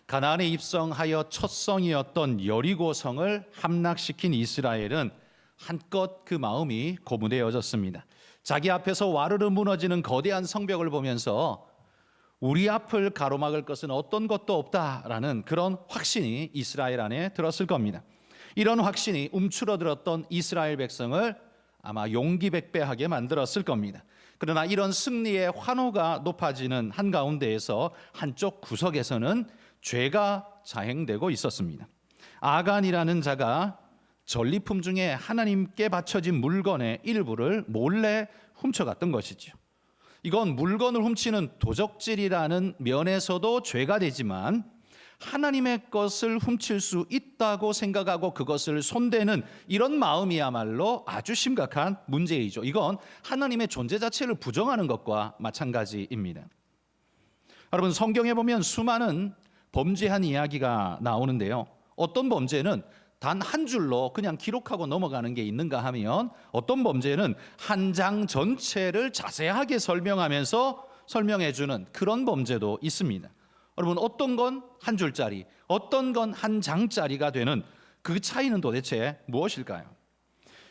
가나안에 입성하여 첫 성이었던 여리고성을 함락시킨 이스라엘은 한껏 그 마음이 고무되어졌습니다. 자기 앞에서 와르르 무너지는 거대한 성벽을 보면서 우리 앞을 가로막을 것은 어떤 것도 없다라는 그런 확신이 이스라엘 안에 들었을 겁니다. 이런 확신이 움츠러들었던 이스라엘 백성을 아마 용기백배하게 만들었을 겁니다. 그러나 이런 승리의 환호가 높아지는 한가운데에서 한쪽 구석에서는 죄가 자행되고 있었습니다. 아간이라는 자가 전리품 중에 하나님께 바쳐진 물건의 일부를 몰래 훔쳐갔던 것이죠. 이건 물건을 훔치는 도적질이라는 면에서도 죄가 되지만 하나님의 것을 훔칠 수 있다고 생각하고 그것을 손대는 이런 마음이야말로 아주 심각한 문제이죠. 이건 하나님의 존재 자체를 부정하는 것과 마찬가지입니다. 여러분, 성경에 보면 수많은 범죄한 이야기가 나오는데요. 어떤 범죄는 단 한 줄로 그냥 기록하고 넘어가는 게 있는가 하면 어떤 범죄는 한 장 전체를 자세하게 설명해 주는 그런 범죄도 있습니다. 여러분, 어떤 건 한 줄짜리, 어떤 건 한 장짜리가 되는 그 차이는 도대체 무엇일까요?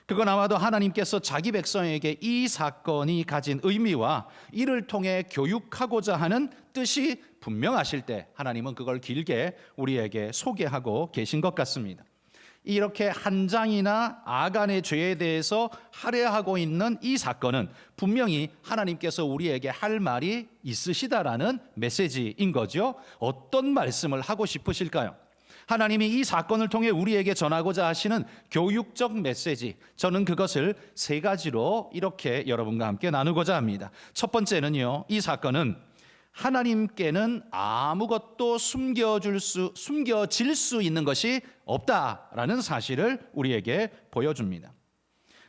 그건 아마도 하나님께서 자기 백성에게 이 사건이 가진 의미와 이를 통해 교육하고자 하는 뜻이 분명하실 때 하나님은 그걸 길게 우리에게 소개하고 계신 것 같습니다. 이렇게 한 장이나 아간의 죄에 대해서 할애하고 있는 이 사건은 분명히 하나님께서 우리에게 할 말이 있으시다라는 메시지인 거죠. 어떤 말씀을 하고 싶으실까요? 하나님이 이 사건을 통해 우리에게 전하고자 하시는 교육적 메시지, 저는 그것을 세 가지로 이렇게 여러분과 함께 나누고자 합니다. 첫 번째는요, 이 사건은 하나님께는 아무것도 숨겨질 수 있는 것이 없다라는 사실을 우리에게 보여줍니다.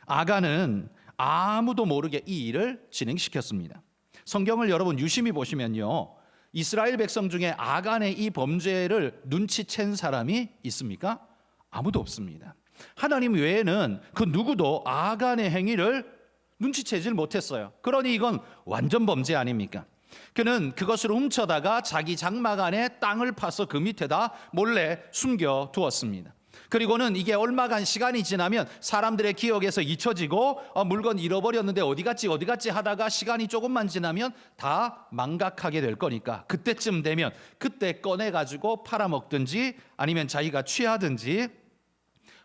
아간은 아무도 모르게 이 일을 진행시켰습니다. 성경을 여러분 유심히 보시면요, 이스라엘 백성 중에 아간의 이 범죄를 눈치챈 사람이 있습니까? 아무도 없습니다. 하나님 외에는 그 누구도 아간의 행위를 눈치채질 못했어요. 그러니 이건 완전 범죄 아닙니까? 그는 그것을 훔쳐다가 자기 장막 안에 땅을 파서 그 밑에다 몰래 숨겨 두었습니다. 그리고는 이게 얼마간 시간이 지나면 사람들의 기억에서 잊혀지고 물건 잃어버렸는데 어디 갔지 하다가 시간이 조금만 지나면 다 망각하게 될 거니까 그때쯤 되면 그때 꺼내가지고 팔아먹든지 아니면 자기가 취하든지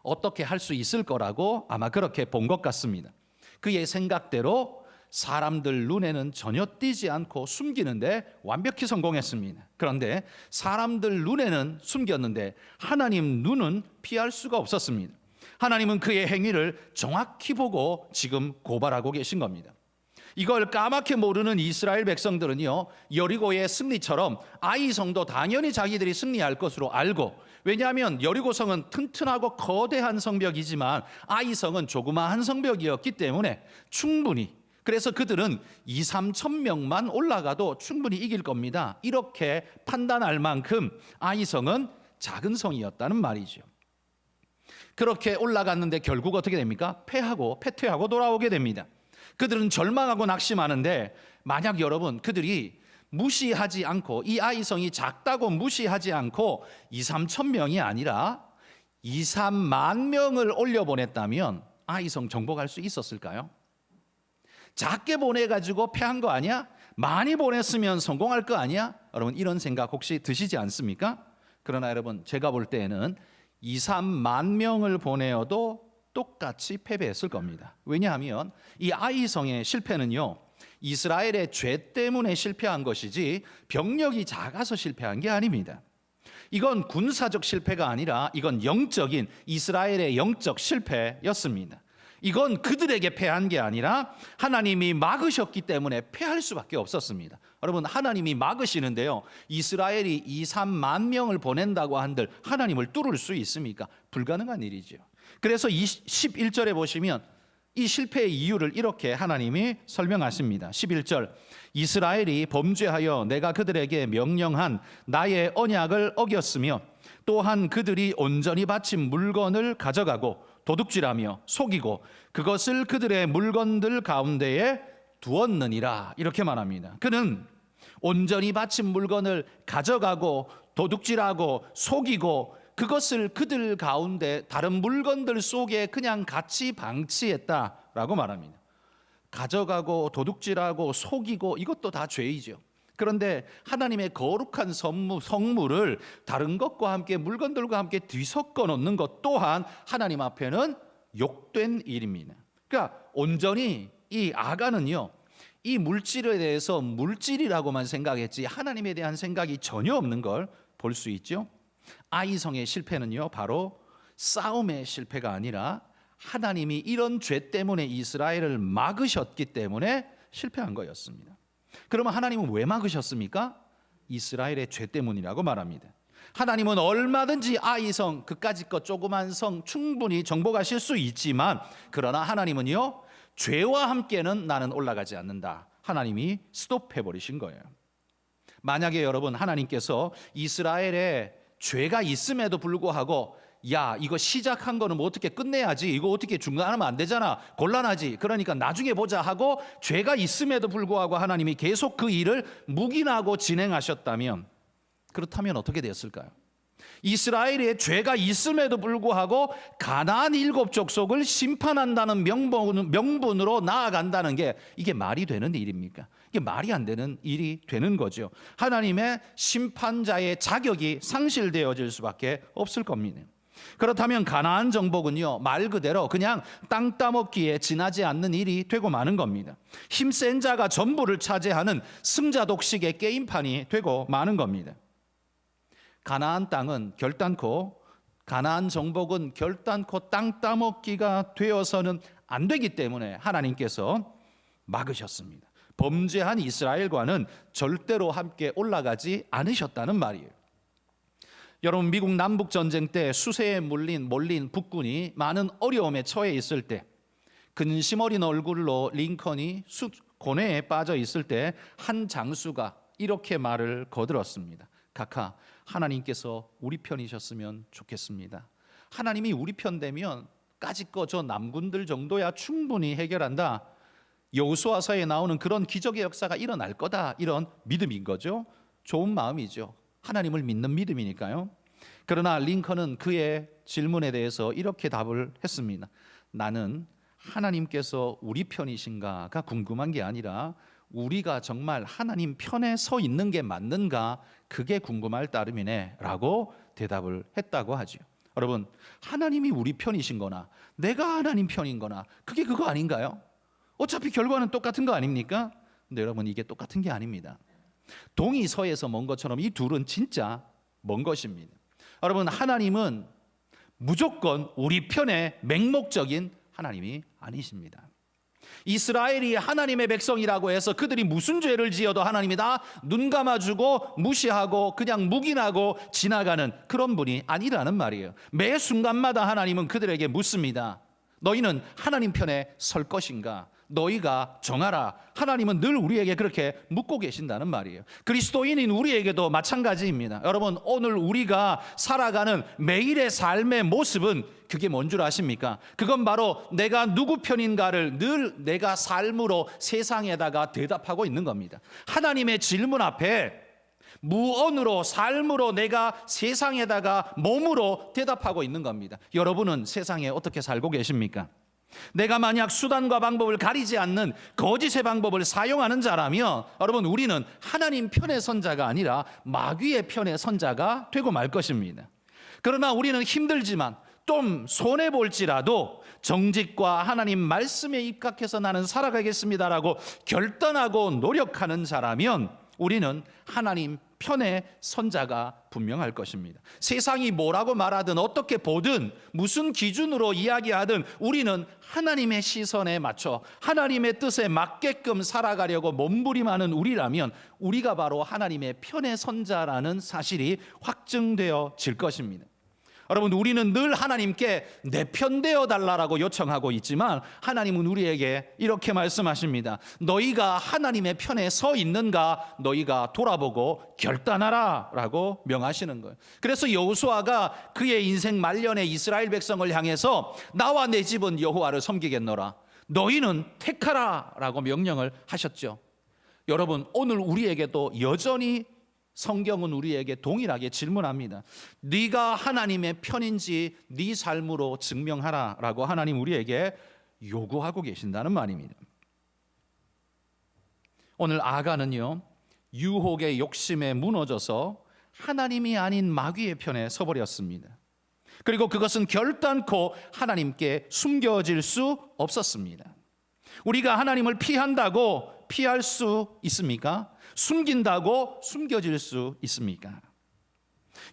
어떻게 할 수 있을 거라고 아마 그렇게 본 것 같습니다. 그의 생각대로 사람들 눈에는 전혀 띄지 않고 숨기는데 완벽히 성공했습니다. 그런데 사람들 눈에는 숨겼는데 하나님 눈은 피할 수가 없었습니다. 하나님은 그의 행위를 정확히 보고 지금 고발하고 계신 겁니다. 이걸 까맣게 모르는 이스라엘 백성들은요, 여리고의 승리처럼 아이성도 당연히 자기들이 승리할 것으로 알고, 왜냐하면 여리고성은 튼튼하고 거대한 성벽이지만 아이성은 조그마한 성벽이었기 때문에 충분히, 그래서 그들은 2-3천 명만 올라가도 충분히 이길 겁니다, 이렇게 판단할 만큼 아이성은 작은 성이었다는 말이죠. 그렇게 올라갔는데 결국 어떻게 됩니까? 패퇴하고 돌아오게 됩니다. 그들은 절망하고 낙심하는데, 만약 여러분 그들이 무시하지 않고, 이 아이성이 작다고 무시하지 않고 2-3천 명이 아니라 2-3만 명을 올려보냈다면 아이성 정복할 수 있었을까요? 작게 보내가지고 패한 거 아니야? 많이 보냈으면 성공할 거 아니야? 여러분, 이런 생각 혹시 드시지 않습니까? 그러나 여러분, 제가 볼 때에는 2-3만 명을 보내어도 똑같이 패배했을 겁니다. 왜냐하면 이 아이성의 실패는요, 이스라엘의 죄 때문에 실패한 것이지 병력이 작아서 실패한 게 아닙니다. 이건 군사적 실패가 아니라 이건 영적인 이스라엘의 영적 실패였습니다. 이건 그들에게 패한 게 아니라 하나님이 막으셨기 때문에 패할 수밖에 없었습니다. 여러분, 하나님이 막으시는데요, 이스라엘이 2-3만 명을 보낸다고 한들 하나님을 뚫을 수 있습니까? 불가능한 일이죠. 그래서 11절에 보시면 이 실패의 이유를 이렇게 하나님이 설명하십니다. 11절, 이스라엘이 범죄하여 내가 그들에게 명령한 나의 언약을 어겼으며 또한 그들이 온전히 바친 물건을 가져가고 도둑질하며 속이고 그것을 그들의 물건들 가운데에 두었느니라, 이렇게 말합니다. 그는 온전히 바친 물건을 가져가고 도둑질하고 속이고 그것을 그들 가운데 다른 물건들 속에 그냥 같이 방치했다라고 말합니다. 가져가고 도둑질하고 속이고 이것도 다 죄이죠. 그런데 하나님의 거룩한 성물을 다른 것과 함께 물건들과 함께 뒤섞어 놓는 것 또한 하나님 앞에는 욕된 일입니다. 그러니까 온전히 이 아간은요, 이 물질에 대해서 물질이라고만 생각했지 하나님에 대한 생각이 전혀 없는 걸 볼 수 있죠. 아이성의 실패는요, 바로 싸움의 실패가 아니라 하나님이 이런 죄 때문에 이스라엘을 막으셨기 때문에 실패한 거였습니다. 그러면 하나님은 왜 막으셨습니까? 이스라엘의 죄 때문이라고 말합니다. 하나님은 얼마든지 아이성 그까짓 것 조그만 성 충분히 정복하실 수 있지만, 그러나 하나님은요, 죄와 함께는 나는 올라가지 않는다. 하나님이 스톱해버리신 거예요. 만약에 여러분, 하나님께서 이스라엘에 죄가 있음에도 불구하고 야, 이거 시작한 거는 뭐 어떻게 끝내야지, 이거 어떻게 중단하면 안 되잖아, 곤란하지, 그러니까 나중에 보자 하고 죄가 있음에도 불구하고 하나님이 계속 그 일을 묵인하고 진행하셨다면, 그렇다면 어떻게 됐을까요? 이스라엘에 죄가 있음에도 불구하고 가나안 7족속을 심판한다는 명분으로 나아간다는 게 이게 말이 되는 일입니까? 이게 말이 안 되는 일이 되는 거죠. 하나님의 심판자의 자격이 상실되어질 수밖에 없을 겁니다. 그렇다면 가나안 정복은요, 말 그대로 그냥 땅 따먹기에 지나지 않는 일이 되고 마는 겁니다. 힘센 자가 전부를 차지하는 승자 독식의 게임판이 되고 마는 겁니다. 가나안 땅은 결단코, 가나안 정복은 결단코 땅 따먹기가 되어서는 안 되기 때문에 하나님께서 막으셨습니다. 범죄한 이스라엘과는 절대로 함께 올라가지 않으셨다는 말이에요. 여러분, 미국 남북전쟁 때 수세에 몰린 북군이 많은 어려움에 처해 있을 때, 근심 어린 얼굴로 링컨이 고뇌에 빠져 있을 때 한 장수가 이렇게 말을 거들었습니다. 각하, 하나님께서 우리 편이셨으면 좋겠습니다. 하나님이 우리 편 되면 까짓거 저 남군들 정도야 충분히 해결한다. 여호수아서에 나오는 그런 기적의 역사가 일어날 거다, 이런 믿음인 거죠. 좋은 마음이죠. 하나님을 믿는 믿음이니까요. 그러나 링컨은 그의 질문에 대해서 이렇게 답을 했습니다. 나는 하나님께서 우리 편이신가가 궁금한 게 아니라 우리가 정말 하나님 편에 서 있는 게 맞는가, 그게 궁금할 따름이네 라고 대답을 했다고 하죠. 여러분, 하나님이 우리 편이신 거나 내가 하나님 편인 거나 그게 그거 아닌가요? 어차피 결과는 똑같은 거 아닙니까? 근데 여러분, 이게 똑같은 게 아닙니다. 동이 서에서 먼 것처럼 이 둘은 진짜 먼 것입니다. 여러분, 하나님은 무조건 우리 편의 맹목적인 하나님이 아니십니다. 이스라엘이 하나님의 백성이라고 해서 그들이 무슨 죄를 지어도 하나님이 다 눈 감아주고 무시하고 그냥 묵인하고 지나가는 그런 분이 아니라는 말이에요. 매 순간마다 하나님은 그들에게 묻습니다. 너희는 하나님 편에 설 것인가? 너희가 정하라. 하나님은 늘 우리에게 그렇게 묻고 계신다는 말이에요. 그리스도인인 우리에게도 마찬가지입니다. 여러분, 오늘 우리가 살아가는 매일의 삶의 모습은 그게 뭔 줄 아십니까? 그건 바로 내가 누구 편인가를 늘 내가 삶으로 세상에다가 대답하고 있는 겁니다. 하나님의 질문 앞에 무언으로, 삶으로 내가 세상에다가 몸으로 대답하고 있는 겁니다. 여러분은 세상에 어떻게 살고 계십니까? 내가 만약 수단과 방법을 가리지 않는 거짓의 방법을 사용하는 자라면, 여러분, 우리는 하나님 편의 선자가 아니라 마귀의 편의 선자가 되고 말 것입니다. 그러나 우리는 힘들지만 좀 손해볼지라도 정직과 하나님 말씀에 입각해서 나는 살아가겠습니다라고 결단하고 노력하는 자라면 우리는 하나님 편의 선자가 분명할 것입니다. 세상이 뭐라고 말하든 어떻게 보든 무슨 기준으로 이야기하든 우리는 하나님의 시선에 맞춰 하나님의 뜻에 맞게끔 살아가려고 몸부림하는 우리라면 우리가 바로 하나님의 편의 선자라는 사실이 확증되어질 것입니다. 여러분, 우리는 늘 하나님께 내 편 되어 달라고 요청하고 있지만 하나님은 우리에게 이렇게 말씀하십니다. 너희가 하나님의 편에 서 있는가 너희가 돌아보고 결단하라 라고 명하시는 거예요. 그래서 여호수아가 그의 인생 말년에 이스라엘 백성을 향해서 나와 내 집은 여호와를 섬기겠노라, 너희는 택하라 라고 명령을 하셨죠. 여러분, 오늘 우리에게도 여전히 성경은 우리에게 동일하게 질문합니다. 네가 하나님의 편인지 네 삶으로 증명하라라고 하나님 우리에게 요구하고 계신다는 말입니다. 오늘 아간은요, 유혹의 욕심에 무너져서 하나님이 아닌 마귀의 편에 서버렸습니다. 그리고 그것은 결단코 하나님께 숨겨질 수 없었습니다. 우리가 하나님을 피한다고 피할 수 있습니까? 숨긴다고 숨겨질 수 있습니까?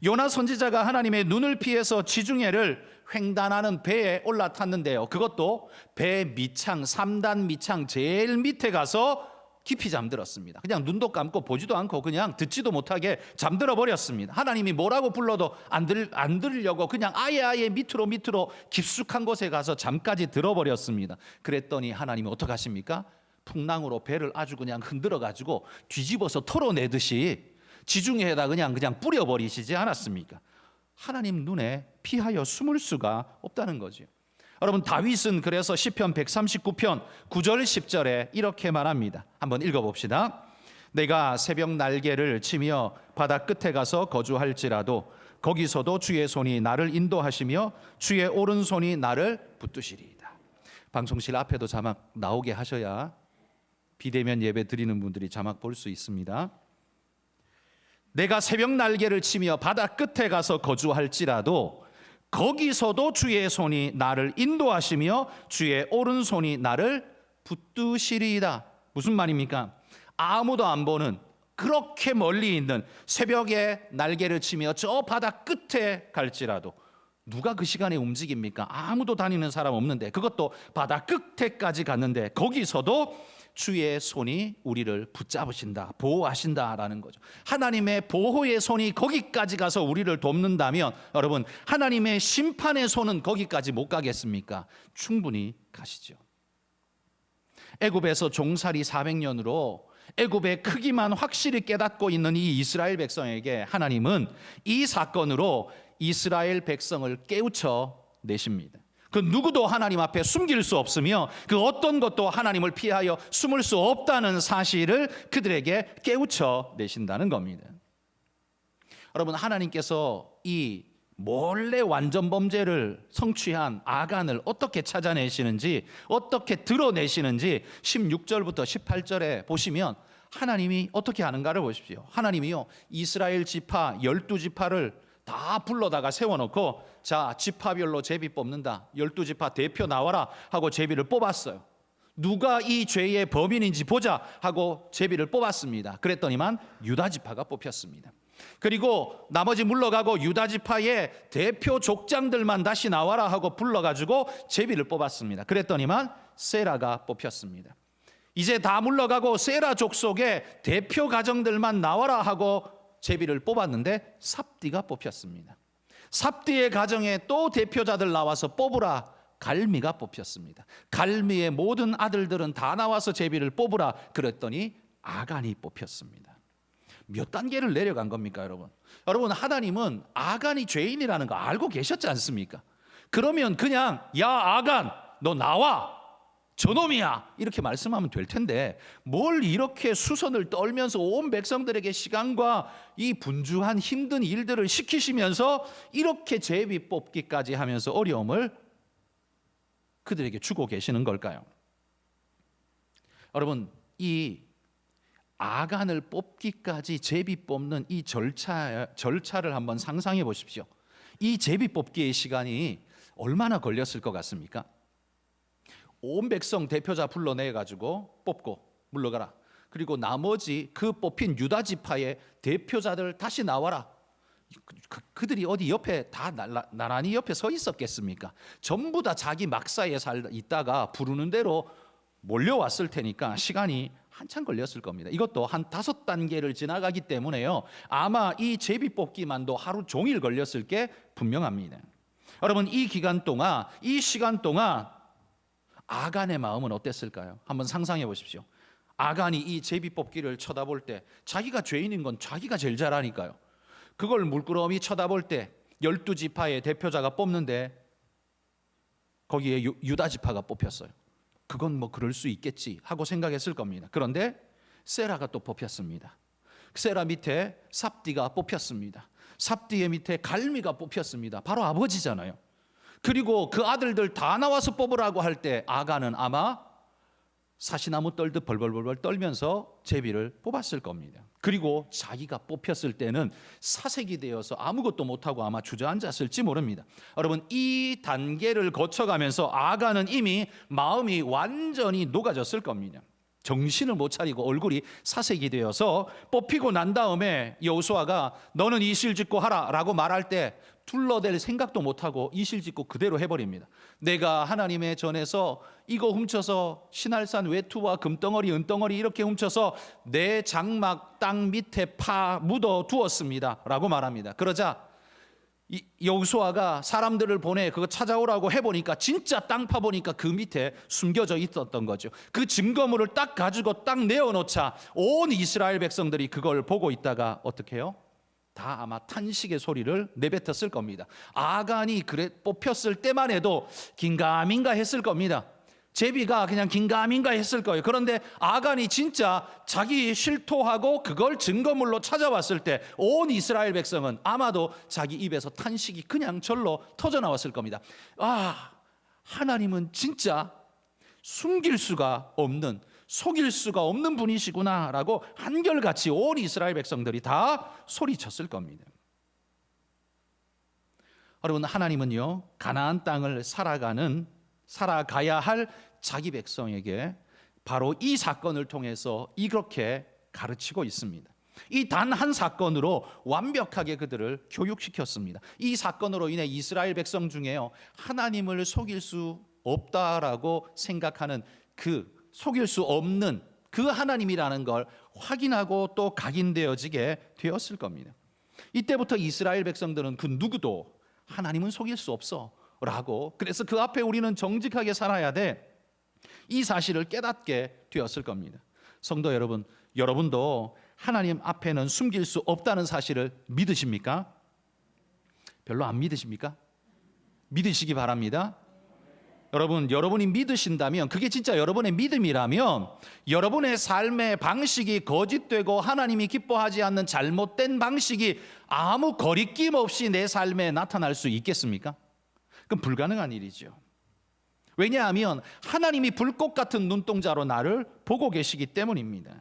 요나 선지자가 하나님의 눈을 피해서 지중해를 횡단하는 배에 올라탔는데요, 그것도 배 밑창 3단 밑창 제일 밑에 가서 깊이 잠들었습니다. 그냥 눈도 감고 보지도 않고 그냥 듣지도 못하게 잠들어 버렸습니다. 하나님이 뭐라고 불러도 안 들으려고 그냥 아예 밑으로 깊숙한 곳에 가서 잠까지 들어버렸습니다. 그랬더니 하나님이 어떻게 하십니까? 풍랑으로 배를 아주 그냥 흔들어 가지고 뒤집어서 털어내듯이 지중해에다 그냥 뿌려버리시지 않았습니까? 하나님 눈에 피하여 숨을 수가 없다는 거죠. 여러분, 다윗은 그래서 시편 139편 9절 10절에 이렇게 말합니다. 한번 읽어봅시다. 내가 새벽 날개를 치며 바다 끝에 가서 거주할지라도 거기서도 주의 손이 나를 인도하시며 주의 오른손이 나를 붙드시리이다. 방송실 앞에도 자막 나오게 하셔야 비대면 예배 드리는 분들이 자막 볼 수 있습니다. 내가 새벽 날개를 치며 바다 끝에 가서 거주할지라도 거기서도 주의 손이 나를 인도하시며 주의 오른손이 나를 붙드시리이다. 무슨 말입니까? 아무도 안 보는 그렇게 멀리 있는 새벽에 날개를 치며 저 바다 끝에 갈지라도 누가 그 시간에 움직입니까? 아무도 다니는 사람 없는데, 그것도 바다 끝에까지 갔는데 거기서도 주의 손이 우리를 붙잡으신다, 보호하신다라는 거죠. 하나님의 보호의 손이 거기까지 가서 우리를 돕는다면 여러분, 하나님의 심판의 손은 거기까지 못 가겠습니까? 충분히 가시죠. 애굽에서 종살이 400년으로 애굽의 크기만 확실히 깨닫고 있는 이 이스라엘 백성에게 하나님은 이 사건으로 이스라엘 백성을 깨우쳐 내십니다. 그 누구도 하나님 앞에 숨길 수 없으며 그 어떤 것도 하나님을 피하여 숨을 수 없다는 사실을 그들에게 깨우쳐 내신다는 겁니다. 여러분, 하나님께서 이 몰래 완전 범죄를 성취한 아간을 어떻게 찾아내시는지, 어떻게 드러내시는지 16절부터 18절에 보시면 하나님이 어떻게 하는가를 보십시오. 하나님이요, 이스라엘 지파 12지파를 다 불러다가 세워놓고, 자, 지파별로 제비 뽑는다, 12지파 대표 나와라 하고 제비를 뽑았어요. 누가 이 죄의 범인인지 보자 하고 제비를 뽑았습니다. 그랬더니만 유다지파가 뽑혔습니다. 그리고 나머지 물러가고 유다지파의 대표 족장들만 다시 나와라 하고 불러가지고 제비를 뽑았습니다. 그랬더니만 세라가 뽑혔습니다. 이제 다 물러가고 세라 족속의 대표 가정들만 나와라 하고 제비를 뽑았는데 삽디가 뽑혔습니다. 삽디의 가정에 또 대표자들 나와서 뽑으라, 갈미가 뽑혔습니다. 갈미의 모든 아들들은 다 나와서 제비를 뽑으라 그랬더니 아간이 뽑혔습니다. 몇 단계를 내려간 겁니까, 여러분? 여러분, 하나님은 아간이 죄인이라는 거 알고 계셨지 않습니까? 그러면 그냥 야 아간 너 나와, 저놈이야, 이렇게 말씀하면 될 텐데 뭘 이렇게 수선을 떨면서 온 백성들에게 시간과 이 분주한 힘든 일들을 시키시면서 이렇게 제비 뽑기까지 하면서 어려움을 그들에게 주고 계시는 걸까요? 여러분, 이 아간을 뽑기까지 제비 뽑는 이 절차를 한번 상상해 보십시오. 이 제비 뽑기의 시간이 얼마나 걸렸을 것 같습니까? 온 백성 대표자 불러내 가지고 뽑고 물러가라. 그리고 나머지 그 뽑힌 유다 지파의 대표자들 다시 나와라. 그들이 어디 옆에 다 나란히 옆에 서 있었겠습니까? 전부 다 자기 막사에 있다가 부르는 대로 몰려왔을 테니까 시간이 한참 걸렸을 겁니다. 이것도 한 5단계를 지나가기 때문에요, 아마 이 제비 뽑기만도 하루 종일 걸렸을 게 분명합니다. 여러분, 이 기간 동안, 이 시간 동안 아간의 마음은 어땠을까요? 한번 상상해 보십시오. 아간이 이 제비 뽑기를 쳐다볼 때 자기가 죄인인 건 자기가 제일 잘 아니까요. 그걸 물끄러미 쳐다볼 때 12지파의 대표자가 뽑는데 거기에 유다 지파가 뽑혔어요. 그건 뭐 그럴 수 있겠지 하고 생각했을 겁니다. 그런데 세라가 또 뽑혔습니다. 세라 밑에 삽디가 뽑혔습니다. 삽디의 밑에 갈미가 뽑혔습니다. 바로 아버지잖아요. 그리고 그 아들들 다 나와서 뽑으라고 할 때 아간은 아마 사시나무 떨듯 벌벌벌벌 떨면서 제비를 뽑았을 겁니다. 그리고 자기가 뽑혔을 때는 사색이 되어서 아무것도 못하고 아마 주저앉았을지 모릅니다. 여러분, 이 단계를 거쳐가면서 아간은 이미 마음이 완전히 녹아졌을 겁니다. 정신을 못 차리고 얼굴이 사색이 되어서 뽑히고 난 다음에 여호수아가 너는 이실 짓고 하라 라고 말할 때 둘러댈 생각도 못하고 이실 짓고 그대로 해버립니다. 내가 하나님의 전에서 이거 훔쳐서 신할산 외투와 금덩어리 은덩어리 이렇게 훔쳐서 내 장막 땅 밑에 파 묻어 두었습니다 라고 말합니다. 그러자 여호수아가 사람들을 보내 그거 찾아오라고 해보니까 진짜 땅 파보니까 그 밑에 숨겨져 있었던 거죠. 그 증거물을 딱 가지고 딱 내어놓자 온 이스라엘 백성들이 그걸 보고 있다가 어떻게 해요? 다 아마 탄식의 소리를 내뱉었을 겁니다. 아간이 그래 뽑혔을 때만 해도 긴가민가 했을 겁니다. 제비가 그냥 긴가민가 했을 거예요. 그런데 아간이 진짜 자기 실토하고 그걸 증거물로 찾아왔을 때 온 이스라엘 백성은 아마도 자기 입에서 탄식이 그냥 절로 터져나왔을 겁니다. 아, 하나님은 진짜 숨길 수가 없는, 속일 수가 없는 분이시구나 라고 한결같이 온 이스라엘 백성들이 다 소리쳤을 겁니다. 여러분, 하나님은요 가나안 땅을 살아가야 할 자기 백성에게 바로 이 사건을 통해서 이렇게 가르치고 있습니다. 이 단 한 사건으로 완벽하게 그들을 교육시켰습니다. 이 사건으로 인해 이스라엘 백성 중에요 하나님을 속일 수 없다라고 생각하는 속일 수 없는 그 하나님이라는 걸 확인하고 또 각인되어지게 되었을 겁니다. 이때부터 이스라엘 백성들은 그 누구도 하나님은 속일 수 없어 라고, 그래서 그 앞에 우리는 정직하게 살아야 돼, 이 사실을 깨닫게 되었을 겁니다. 성도 여러분, 여러분도 하나님 앞에는 숨길 수 없다는 사실을 믿으십니까? 별로 안 믿으십니까? 믿으시기 바랍니다. 여러분이 믿으신다면, 그게 진짜 여러분의 믿음이라면 여러분의 삶의 방식이 거짓되고 하나님이 기뻐하지 않는 잘못된 방식이 아무 거리낌 없이 내 삶에 나타날 수 있겠습니까? 그건 불가능한 일이죠. 왜냐하면 하나님이 불꽃 같은 눈동자로 나를 보고 계시기 때문입니다.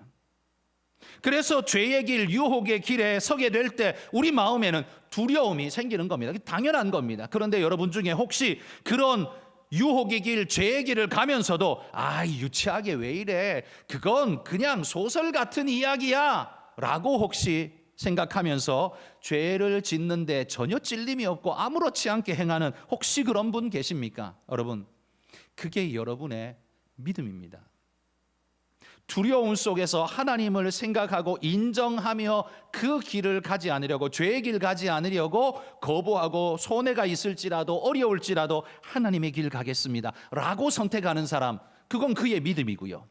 그래서 죄의 길, 유혹의 길에 서게 될 때 우리 마음에는 두려움이 생기는 겁니다. 당연한 겁니다. 그런데 여러분 중에 혹시 그런 유혹의 길, 죄의 길을 가면서도 유치하게 왜 이래, 그건 그냥 소설 같은 이야기야 라고 혹시 생각하면서 죄를 짓는데 전혀 찔림이 없고 아무렇지 않게 행하는 혹시 그런 분 계십니까? 여러분, 그게 여러분의 믿음입니다. 두려움 속에서 하나님을 생각하고 인정하며 그 길을 가지 않으려고, 죄의 길 가지 않으려고 거부하고 손해가 있을지라도 어려울지라도 하나님의 길 가겠습니다 라고 선택하는 사람, 그건 그의 믿음이고요.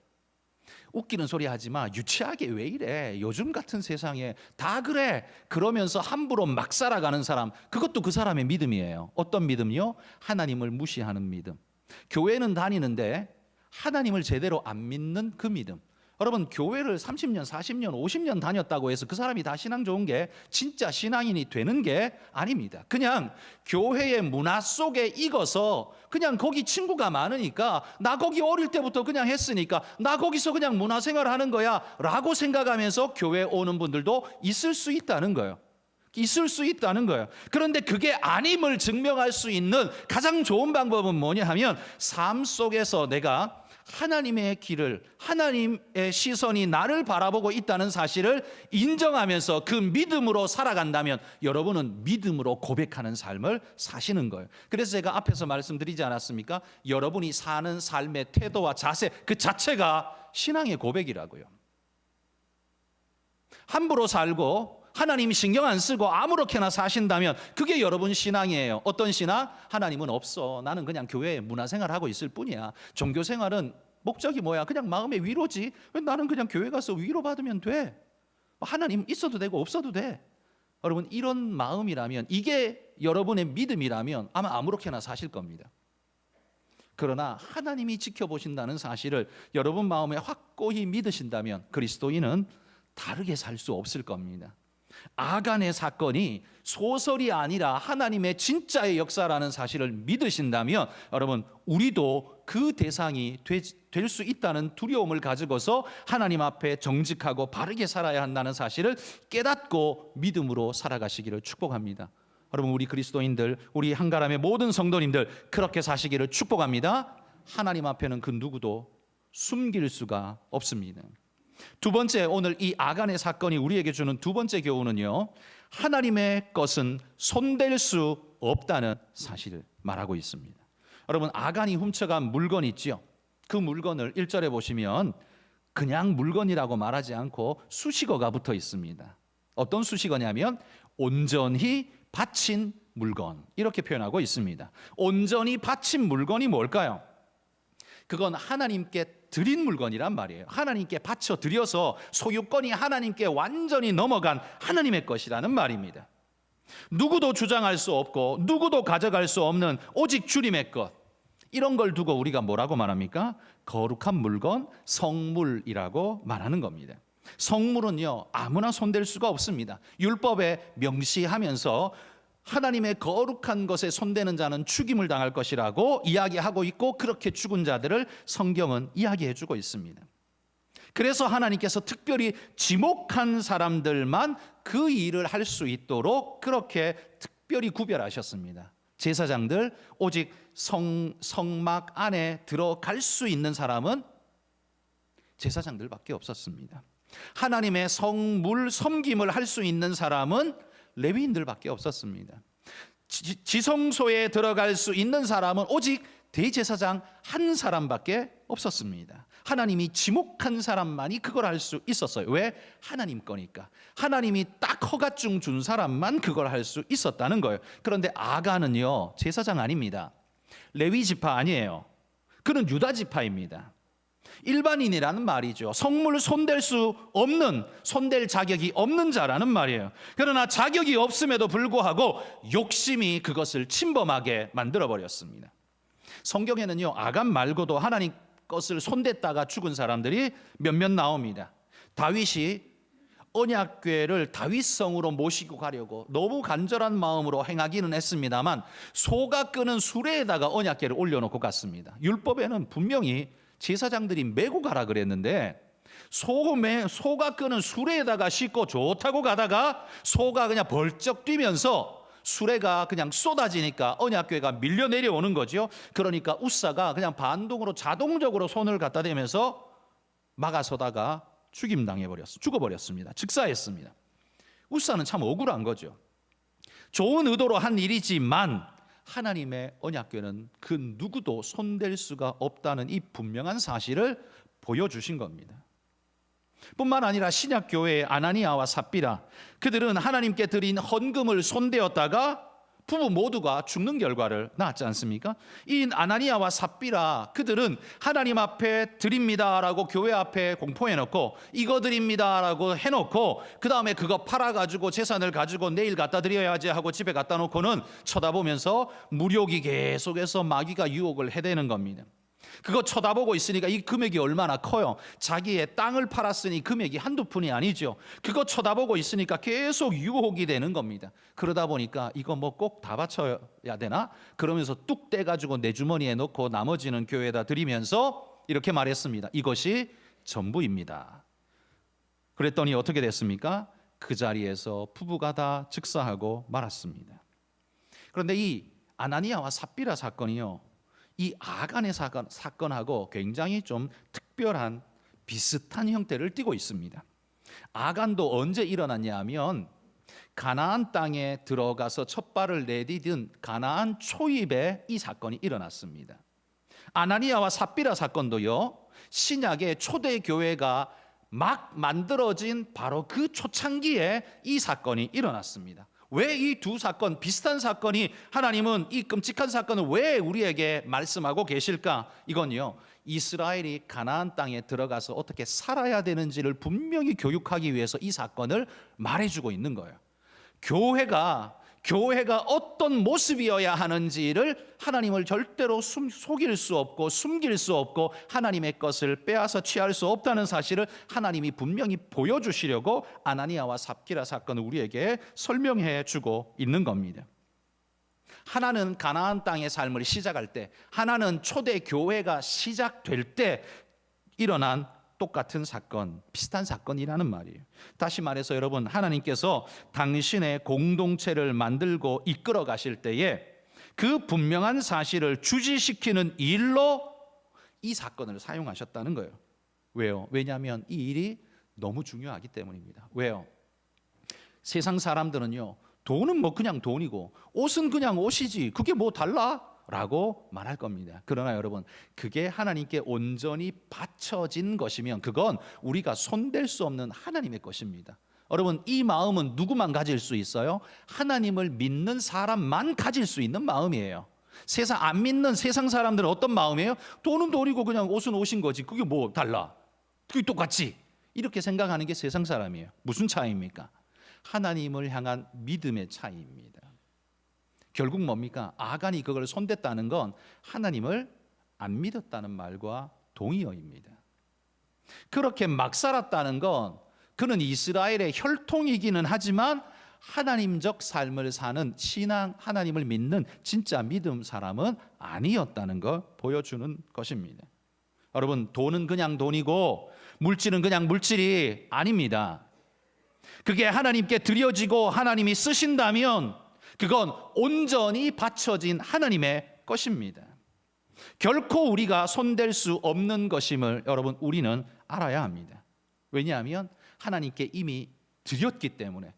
웃기는 소리 하지 마, 유치하게 왜 이래, 요즘 같은 세상에 다 그래, 그러면서 함부로 막 살아가는 사람, 그것도 그 사람의 믿음이에요. 어떤 믿음이요? 하나님을 무시하는 믿음. 교회는 다니는데 하나님을 제대로 안 믿는 그 믿음. 여러분, 교회를 30년, 40년, 50년 다녔다고 해서 그 사람이 다 신앙 좋은 게 진짜 신앙인이 되는 게 아닙니다. 그냥 교회의 문화 속에 익어서 그냥 거기 친구가 많으니까, 나 거기 어릴 때부터 그냥 했으니까 나 거기서 그냥 문화생활 하는 거야 라고 생각하면서 교회 오는 분들도 있을 수 있다는 거예요. 그런데 그게 아님을 증명할 수 있는 가장 좋은 방법은 뭐냐 하면, 삶 속에서 내가 하나님의 길을, 하나님의 시선이 나를 바라보고 있다는 사실을 인정하면서 그 믿음으로 살아간다면 여러분은 믿음으로 고백하는 삶을 사시는 거예요. 그래서 제가 앞에서 말씀드리지 않았습니까? 여러분이 사는 삶의 태도와 자세, 그 자체가 신앙의 고백이라고요. 함부로 살고 하나님 신경 안 쓰고 아무렇게나 사신다면 그게 여러분 신앙이에요. 어떤 신앙? 하나님은 없어, 나는 그냥 교회에 문화생활하고 있을 뿐이야, 종교생활은 목적이 뭐야? 그냥 마음의 위로지, 나는 그냥 교회 가서 위로받으면 돼, 하나님 있어도 되고 없어도 돼. 여러분, 이런 마음이라면, 이게 여러분의 믿음이라면 아마 아무렇게나 사실 겁니다. 그러나 하나님이 지켜보신다는 사실을 여러분 마음에 확고히 믿으신다면 그리스도인은 다르게 살 수 없을 겁니다. 아간의 사건이 소설이 아니라 하나님의 진짜의 역사라는 사실을 믿으신다면 여러분, 우리도 그 대상이 될 수 있다는 두려움을 가지고서 하나님 앞에 정직하고 바르게 살아야 한다는 사실을 깨닫고 믿음으로 살아가시기를 축복합니다. 여러분, 우리 그리스도인들, 우리 한가람의 모든 성도님들 그렇게 사시기를 축복합니다. 하나님 앞에는 그 누구도 숨길 수가 없습니다. 두 번째, 오늘 이 아간의 사건이 우리에게 주는 두 번째 교훈은요, 하나님의 것은 손댈 수 없다는 사실을 말하고 있습니다. 여러분, 아간이 훔쳐간 물건 있죠. 그 물건을 1절에 보시면 그냥 물건이라고 말하지 않고 수식어가 붙어 있습니다. 어떤 수식어냐면 온전히 바친 물건, 이렇게 표현하고 있습니다. 온전히 바친 물건이 뭘까요? 그건 하나님께 드린 물건이란 말이에요. 하나님께 바쳐 드려서 소유권이 하나님께 완전히 넘어간 하나님의 것이라는 말입니다. 누구도 주장할 수 없고 누구도 가져갈 수 없는 오직 주님의 것, 이런 걸 두고 우리가 뭐라고 말합니까? 거룩한 물건, 성물이라고 말하는 겁니다. 성물은요, 아무나 손댈 수가 없습니다. 율법에 명시하면서 하나님의 거룩한 것에 손대는 자는 죽임을 당할 것이라고 이야기하고 있고, 그렇게 죽은 자들을 성경은 이야기해 주고 있습니다. 그래서 하나님께서 특별히 지목한 사람들만 그 일을 할 수 있도록 그렇게 특별히 구별하셨습니다. 제사장들, 오직 성막 안에 들어갈 수 있는 사람은 제사장들밖에 없었습니다. 하나님의 성물 섬김을 할 수 있는 사람은 레위인들밖에 없었습니다. 지성소에 들어갈 수 있는 사람은 오직 대제사장 한 사람밖에 없었습니다. 하나님이 지목한 사람만이 그걸 할 수 있었어요. 왜? 하나님 거니까. 하나님이 딱 허가증 준 사람만 그걸 할 수 있었다는 거예요. 그런데 아간은요, 제사장 아닙니다. 레위 지파 아니에요. 그는 유다 지파입니다. 일반인이라는 말이죠. 성물을 손댈 수 없는, 손댈 자격이 없는 자라는 말이에요. 그러나 자격이 없음에도 불구하고 욕심이 그것을 침범하게 만들어버렸습니다. 성경에는요, 아간 말고도 하나님 것을 손댔다가 죽은 사람들이 몇몇 나옵니다. 다윗이 언약궤를 다윗성으로 모시고 가려고 너무 간절한 마음으로 행하기는 했습니다만 소가 끄는 수레에다가 언약궤를 올려놓고 갔습니다. 율법에는 분명히 제사장들이 메고 가라 그랬는데 소가 끄는 수레에다가 싣고 좋다고 가다가 소가 그냥 벌쩍 뛰면서 수레가 그냥 쏟아지니까 언약궤가 밀려 내려오는 거죠. 그러니까 우사가 그냥 반동으로 자동적으로 손을 갖다 대면서 막아서다가 죽어버렸습니다. 즉사했습니다. 우사는 참 억울한 거죠. 좋은 의도로 한 일이지만 하나님의 언약궤는 그 누구도 손댈 수가 없다는 이 분명한 사실을 보여주신 겁니다. 뿐만 아니라 신약교회의 아나니아와 삽비라, 그들은 하나님께 드린 헌금을 손대었다가 부부 모두가 죽는 결과를 낳았지 않습니까? 이 아나니아와 삽비라, 그들은 하나님 앞에 드립니다라고 교회 앞에 공포해놓고 이거 드립니다라고 해놓고 그 다음에 그거 팔아가지고 재산을 가지고 내일 갖다 드려야지 하고 집에 갖다 놓고는 쳐다보면서 무력이 계속해서 마귀가 유혹을 해대는 겁니다. 그거 쳐다보고 있으니까 이 금액이 얼마나 커요. 자기의 땅을 팔았으니 금액이 한두 푼이 아니죠. 그거 쳐다보고 있으니까 계속 유혹이 되는 겁니다. 그러다 보니까 이거 뭐 꼭 다 바쳐야 되나? 그러면서 뚝 떼가지고 내 주머니에 넣고 나머지는 교회에다 드리면서 이렇게 말했습니다. 이것이 전부입니다. 그랬더니 어떻게 됐습니까? 그 자리에서 부부가 다 즉사하고 말았습니다. 그런데 이 아나니아와 삽비라 사건이요, 이 아간의 사건하고 굉장히 좀 특별한 비슷한 형태를 띠고 있습니다. 아간도 언제 일어났냐 하면 가나안 땅에 들어가서 첫 발을 내디딘 가나안 초입에 이 사건이 일어났습니다. 아나니아와 삽비라 사건도요, 신약의 초대 교회가 막 만들어진 바로 그 초창기에 이 사건이 일어났습니다. 왜 이 두 사건, 비슷한 사건이, 하나님은 이 끔찍한 사건을 왜 우리에게 말씀하고 계실까? 이건요, 이스라엘이 가나안 땅에 들어가서 어떻게 살아야 되는지를 분명히 교육하기 위해서 이 사건을 말해주고 있는 거예요. 교회가 교회가 어떤 모습이어야 하는지를 하나님을 절대로 속일 수 없고 숨길 수 없고 하나님의 것을 빼앗아 취할 수 없다는 사실을 하나님이 분명히 보여주시려고 아나니아와 삽기라 사건을 우리에게 설명해 주고 있는 겁니다. 하나는 가나안 땅의 삶을 시작할 때, 하나는 초대 교회가 시작될 때 일어난 똑같은 사건, 비슷한 사건이라는 말이에요. 다시 말해서 여러분, 하나님께서 당신의 공동체를 만들고 이끌어 가실 때에 그 분명한 사실을 주지시키는 일로 이 사건을 사용하셨다는 거예요. 왜요? 왜냐하면 이 일이 너무 중요하기 때문입니다. 왜요? 세상 사람들은요, 돈은 뭐 그냥 돈이고 옷은 그냥 옷이지 그게 뭐 달라? 라고 말할 겁니다. 그러나 여러분, 그게 하나님께 온전히 바쳐진 것이면 그건 우리가 손댈 수 없는 하나님의 것입니다. 여러분, 이 마음은 누구만 가질 수 있어요? 하나님을 믿는 사람만 가질 수 있는 마음이에요. 세상 안 믿는 세상 사람들은 어떤 마음이에요? 돈은 돈이고 그냥 옷은 옷인 거지 그게 뭐 달라? 그게 똑같지? 이렇게 생각하는 게 세상 사람이에요. 무슨 차이입니까? 하나님을 향한 믿음의 차이입니다. 결국 뭡니까? 아간이 그걸 손댔다는 건 하나님을 안 믿었다는 말과 동의어입니다. 그렇게 막 살았다는 건 그는 이스라엘의 혈통이기는 하지만 하나님적 삶을 사는 신앙, 하나님을 믿는 진짜 믿음 사람은 아니었다는 걸 보여주는 것입니다. 여러분, 돈은 그냥 돈이고 물질은 그냥 물질이 아닙니다. 그게 하나님께 드려지고 하나님이 쓰신다면 그건 온전히 바쳐진 하나님의 것입니다. 결코 우리가 손댈 수 없는 것임을 여러분 우리는 알아야 합니다. 왜냐하면 하나님께 이미 드렸기 때문에,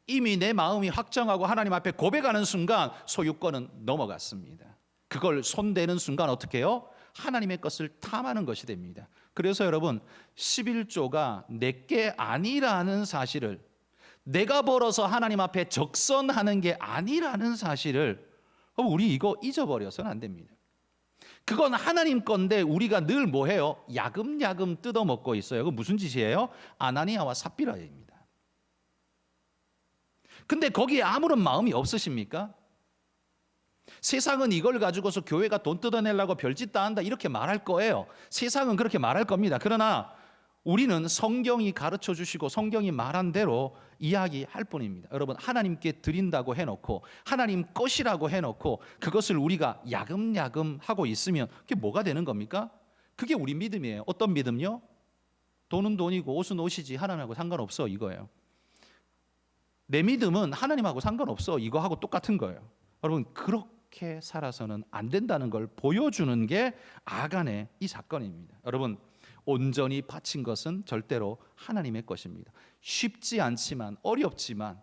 이미 내 마음이 확정하고 하나님 앞에 고백하는 순간 소유권은 넘어갔습니다. 그걸 손대는 순간 어떻게 해요? 하나님의 것을 탐하는 것이 됩니다. 그래서 여러분, 11조가 내게 아니라는 사실을, 내가 벌어서 하나님 앞에 적선하는 게 아니라는 사실을 우리 이거 잊어버려서는 안 됩니다. 그건 하나님 건데 우리가 늘 뭐해요? 야금야금 뜯어먹고 있어요. 그건 무슨 짓이에요? 아나니아와 삽비라입니다. 근데 거기에 아무런 마음이 없으십니까? 세상은 이걸 가지고서 교회가 돈 뜯어내려고 별짓 다 한다 이렇게 말할 거예요. 세상은 그렇게 말할 겁니다. 그러나 우리는 성경이 가르쳐 주시고 성경이 말한 대로 이야기할 뿐입니다. 여러분, 하나님께 드린다고 해놓고 하나님 것이라고 해놓고 그것을 우리가 야금야금 하고 있으면 그게 뭐가 되는 겁니까? 그게 우리 믿음이에요. 어떤 믿음요? 돈은 돈이고 옷은 옷이지 하나님하고 상관없어 이거예요. 내 믿음은 하나님하고 상관없어 이거하고 똑같은 거예요. 여러분, 그렇게 살아서는 안 된다는 걸 보여주는 게 아간의 이 사건입니다. 여러분, 온전히 바친 것은 절대로 하나님의 것입니다. 쉽지 않지만 어렵지만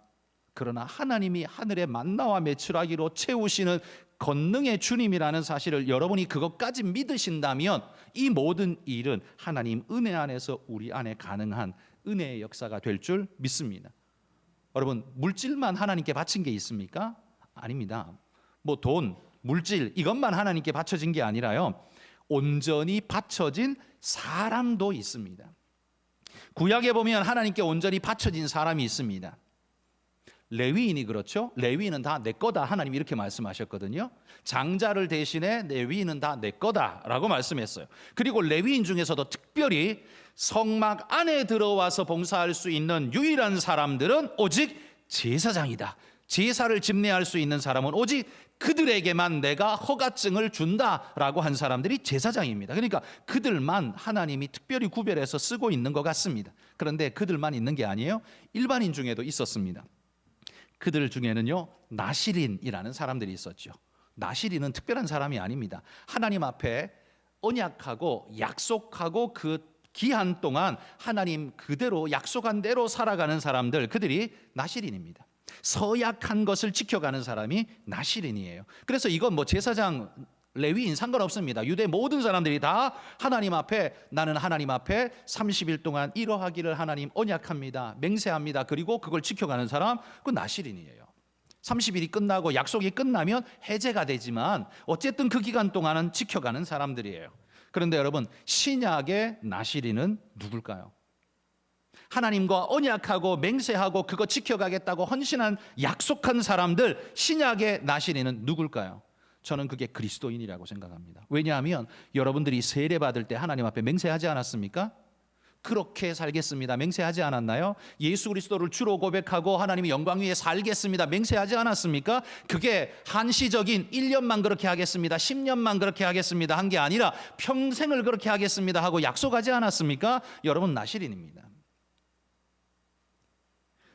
그러나 하나님이 하늘의 만나와 메추라기로 채우시는 권능의 주님이라는 사실을 여러분이 그것까지 믿으신다면 이 모든 일은 하나님 은혜 안에서 우리 안에 가능한 은혜의 역사가 될 줄 믿습니다. 여러분, 물질만 하나님께 바친 게 있습니까? 아닙니다. 뭐 돈, 물질 이것만 하나님께 바쳐진 게 아니라요, 온전히 바쳐진 사람도 있습니다. 구약에 보면 하나님께 온전히 바쳐진 사람이 있습니다. 레위인이 그렇죠. 레위인은 다 내 거다 하나님이 이렇게 말씀하셨거든요. 장자를 대신해 레위인은 다 내 거다라고 말씀했어요. 그리고 레위인 중에서도 특별히 성막 안에 들어와서 봉사할 수 있는 유일한 사람들은 오직 제사장이다. 제사를 집례할 수 있는 사람은 오직 그들에게만 내가 허가증을 준다라고 한 사람들이 제사장입니다. 그러니까 그들만 하나님이 특별히 구별해서 쓰고 있는 것 같습니다. 그런데 그들만 있는 게 아니에요. 일반인 중에도 있었습니다. 그들 중에는요, 나실인이라는 사람들이 있었죠. 나실인은 특별한 사람이 아닙니다. 하나님 앞에 언약하고 약속하고 그 기한 동안 하나님 그대로 약속한 대로 살아가는 사람들, 그들이 나실인입니다. 서약한 것을 지켜가는 사람이 나실인이에요. 그래서 이건 뭐 제사장, 레위인 상관없습니다. 유대 모든 사람들이 다 하나님 앞에, 나는 하나님 앞에 30일 동안 이러하기를 하나님 언약합니다, 맹세합니다. 그리고 그걸 지켜가는 사람, 그건 나실인이에요. 30일이 끝나고 약속이 끝나면 해제가 되지만 어쨌든 그 기간 동안은 지켜가는 사람들이에요. 그런데 여러분, 신약의 나실인은 누굴까요? 하나님과 언약하고 맹세하고 그거 지켜가겠다고 헌신한 약속한 사람들, 신약의 나시린은 누굴까요? 저는 그게 그리스도인이라고 생각합니다. 왜냐하면 여러분들이 세례 받을 때 하나님 앞에 맹세하지 않았습니까? 그렇게 살겠습니다. 맹세하지 않았나요? 예수 그리스도를 주로 고백하고 하나님의 영광 위에 살겠습니다. 맹세하지 않았습니까? 그게 한시적인 1년만 그렇게 하겠습니다. 10년만 그렇게 하겠습니다. 한 게 아니라 평생을 그렇게 하겠습니다 하고 약속하지 않았습니까? 여러분, 나시린입니다.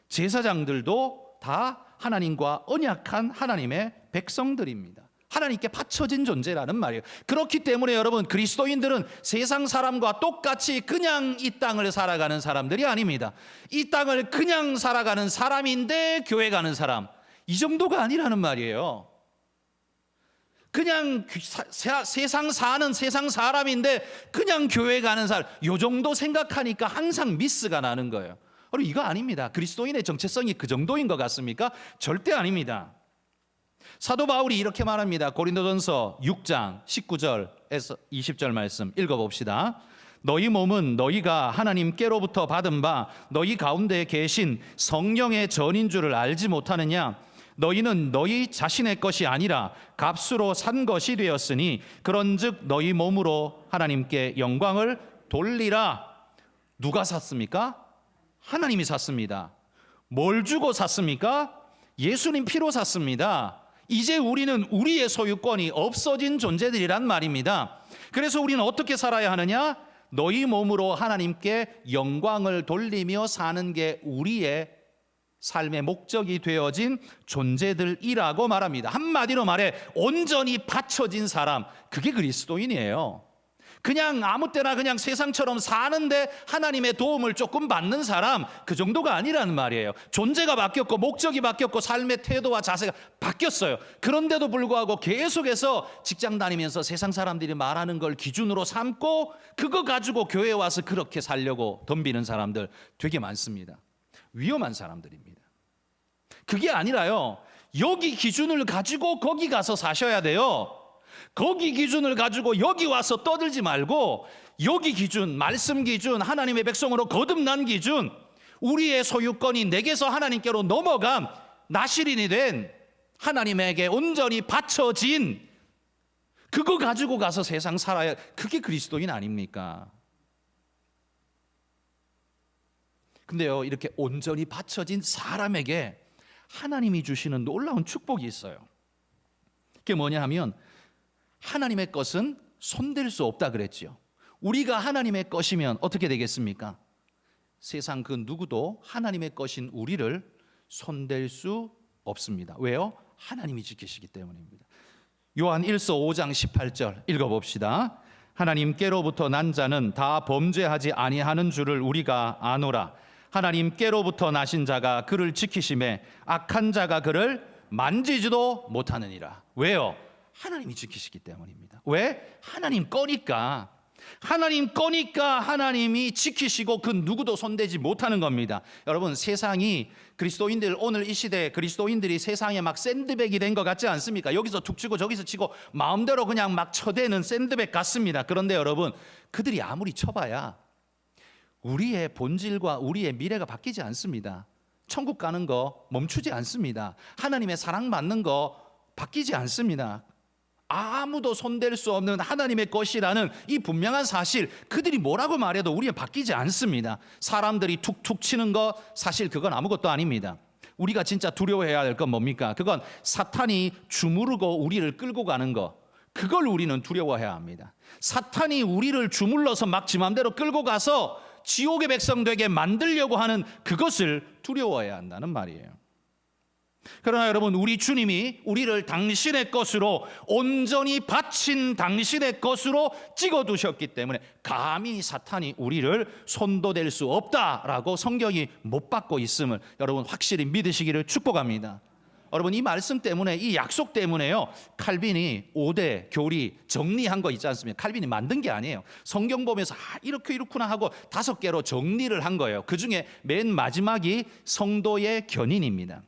제사장들도 다 하나님과 언약한 하나님의 백성들입니다. 하나님께 바쳐진 존재라는 말이에요. 그렇기 때문에 여러분, 그리스도인들은 세상 사람과 똑같이 그냥 이 땅을 살아가는 사람들이 아닙니다. 이 땅을 그냥 살아가는 사람인데 교회 가는 사람, 이 정도가 아니라는 말이에요. 그냥 세상 사는 세상 사람인데 그냥 교회 가는 사람, 이 정도 생각하니까 항상 미스가 나는 거예요. 이거 아닙니다. 그리스도인의 정체성이 그 정도인 것 같습니까? 절대 아닙니다. 사도 바울이 이렇게 말합니다. 고린도전서 6장 19절에서 20절 말씀 읽어봅시다. 너희 몸은 너희가 하나님께로부터 받은 바 너희 가운데 계신 성령의 전인 줄을 알지 못하느냐? 너희는 너희 자신의 것이 아니라 값으로 산 것이 되었으니 그런즉 너희 몸으로 하나님께 영광을 돌리라. 누가 샀습니까? 하나님이 샀습니다. 뭘 주고 샀습니까? 예수님 피로 샀습니다. 이제 우리는 우리의 소유권이 없어진 존재들이란 말입니다. 그래서 우리는 어떻게 살아야 하느냐? 너희 몸으로 하나님께 영광을 돌리며 사는 게 우리의 삶의 목적이 되어진 존재들이라고 말합니다. 한마디로 말해 온전히 바쳐진 사람, 그게 그리스도인이에요. 그냥 아무 때나 그냥 세상처럼 사는데 하나님의 도움을 조금 받는 사람, 그 정도가 아니라는 말이에요. 존재가 바뀌었고 목적이 바뀌었고 삶의 태도와 자세가 바뀌었어요. 그런데도 불구하고 계속해서 직장 다니면서 세상 사람들이 말하는 걸 기준으로 삼고 그거 가지고 교회에 와서 그렇게 살려고 덤비는 사람들 되게 많습니다. 위험한 사람들입니다. 그게 아니라요, 여기 기준을 가지고 거기 가서 사셔야 돼요. 거기 기준을 가지고 여기 와서 떠들지 말고 여기 기준, 말씀 기준, 하나님의 백성으로 거듭난 기준, 우리의 소유권이 내게서 하나님께로 넘어간 나시린이 된 하나님에게 온전히 바쳐진 그거 가지고 가서 세상 살아야, 그게 그리스도인 아닙니까? 근데요, 이렇게 온전히 바쳐진 사람에게 하나님이 주시는 놀라운 축복이 있어요. 그게 뭐냐 하면 하나님의 것은 손댈 수 없다 그랬죠. 우리가 하나님의 것이면 어떻게 되겠습니까? 세상 그 누구도 하나님의 것인 우리를 손댈 수 없습니다. 왜요? 하나님이 지키시기 때문입니다. 요한 1서 5장 18절 읽어봅시다. 하나님께로부터 난 자는 다 범죄하지 아니하는 줄을 우리가 아노라. 하나님께로부터 나신 자가 그를 지키심에 악한 자가 그를 만지지도 못하느니라. 왜요? 하나님이 지키시기 때문입니다. 왜? 하나님 거니까. 하나님 거니까 하나님이 지키시고 그 누구도 손대지 못하는 겁니다. 여러분, 세상이 그리스도인들, 오늘 이 시대에 그리스도인들이 세상에 막 샌드백이 된 것 같지 않습니까? 여기서 툭 치고 저기서 치고 마음대로 그냥 막 쳐대는 샌드백 같습니다. 그런데 여러분, 그들이 아무리 쳐봐야 우리의 본질과 우리의 미래가 바뀌지 않습니다. 천국 가는 거 멈추지 않습니다. 하나님의 사랑받는 거 바뀌지 않습니다. 아무도 손댈 수 없는 하나님의 것이라는 이 분명한 사실, 그들이 뭐라고 말해도 우리는 바뀌지 않습니다. 사람들이 툭툭 치는 거, 사실 그건 아무것도 아닙니다. 우리가 진짜 두려워해야 될 건 뭡니까? 그건 사탄이 주무르고 우리를 끌고 가는 거, 그걸 우리는 두려워해야 합니다. 사탄이 우리를 주물러서 막 지 맘대로 끌고 가서 지옥의 백성 되게 만들려고 하는 그것을 두려워해야 한다는 말이에요. 그러나 여러분, 우리 주님이 우리를 당신의 것으로 온전히 바친 당신의 것으로 찍어두셨기 때문에 감히 사탄이 우리를 손도 댈 수 없다라고 성경이 못 받고 있음을 여러분 확실히 믿으시기를 축복합니다. 여러분, 이 말씀 때문에, 이 약속 때문에요, 칼빈이 5대 교리 정리한 거 있지 않습니까? 칼빈이 만든 게 아니에요. 성경 보면서 이렇구나 하고 5개로 정리를 한 거예요. 그 중에 맨 마지막이 성도의 견인입니다.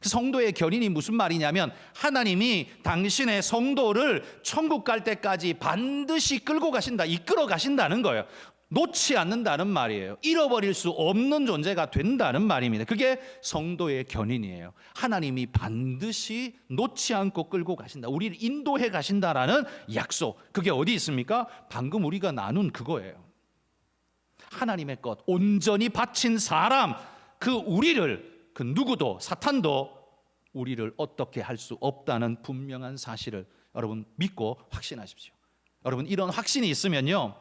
성도의 견인이 무슨 말이냐면 하나님이 당신의 성도를 천국 갈 때까지 반드시 끌고 가신다, 이끌어 가신다는 거예요. 놓지 않는다는 말이에요. 잃어버릴 수 없는 존재가 된다는 말입니다. 그게 성도의 견인이에요. 하나님이 반드시 놓지 않고 끌고 가신다. 우리를 인도해 가신다라는 약속. 그게 어디 있습니까? 방금 우리가 나눈 그거예요. 하나님의 것 온전히 바친 사람, 그 우리를, 그 누구도, 사탄도 우리를 어떻게 할 수 없다는 분명한 사실을 여러분 믿고 확신하십시오. 여러분 이런 확신이 있으면요,